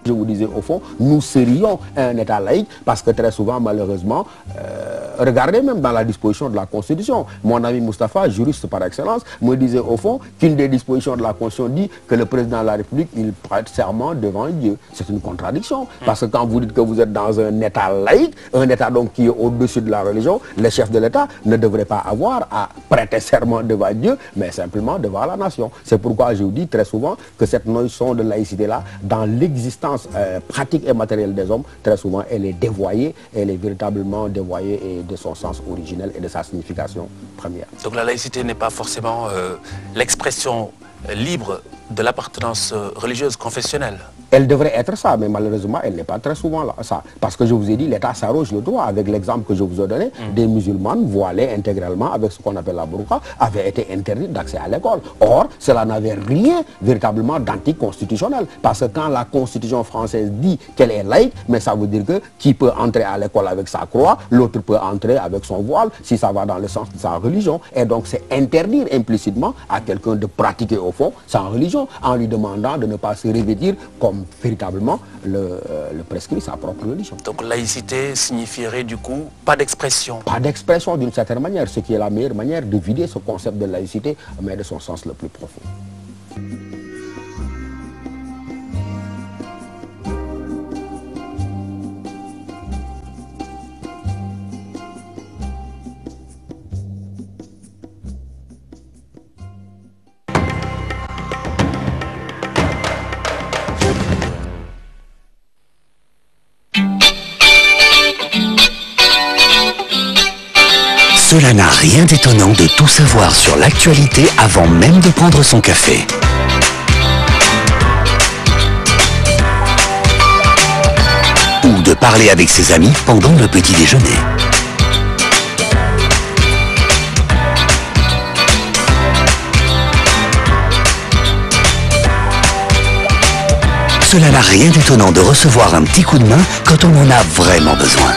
Je vous disais, au fond, nous serions un État laïque parce que très souvent, malheureusement, regardez même dans la disposition de la Constitution. Mon ami Moustapha, juriste par excellence, me disait au fond qu'une des dispositions de la Constitution dit que le président de la République, il prête serment devant Dieu. C'est une contradiction. Parce que quand vous dites que vous êtes dans un État laïque, un État donc qui est au-dessus de la religion, le chef de l'État ne devrait pas avoir à prêter serment devant Dieu, mais simplement devant la nation. C'est pourquoi je vous dis très souvent que cette notion de laïcité-là, dans l'existence pratique et matérielle des hommes, très souvent elle est dévoyée, elle est véritablement dévoyée et de son sens originel et de sa signification première. Donc la laïcité n'est pas forcément l'expression libre de l'appartenance religieuse, confessionnelle. Elle devrait être ça, mais malheureusement, elle n'est pas très souvent là, ça. Parce que je vous ai dit, l'État s'arroge le droit. Avec l'exemple que je vous ai donné, des musulmanes voilées intégralement avec ce qu'on appelle la burqa avaient été interdites d'accès à l'école. Or, cela n'avait rien véritablement d'anticonstitutionnel. Parce que quand la Constitution française dit qu'elle est laïque, mais ça veut dire que qui peut entrer à l'école avec sa croix, l'autre peut entrer avec son voile, si ça va dans le sens de sa religion. Et donc, c'est interdire implicitement à quelqu'un de pratiquer au fond sa religion en lui demandant de ne pas se revêtir comme véritablement le prescrit sa propre religion. Donc laïcité signifierait du coup pas d'expression. Pas d'expression d'une certaine manière, ce qui est la meilleure manière de vider ce concept de laïcité, mais de son sens le plus profond. Cela n'a rien d'étonnant de tout savoir sur l'actualité avant même de prendre son café. Ou de parler avec ses amis pendant le petit déjeuner. Cela n'a rien d'étonnant de recevoir un petit coup de main quand on en a vraiment besoin.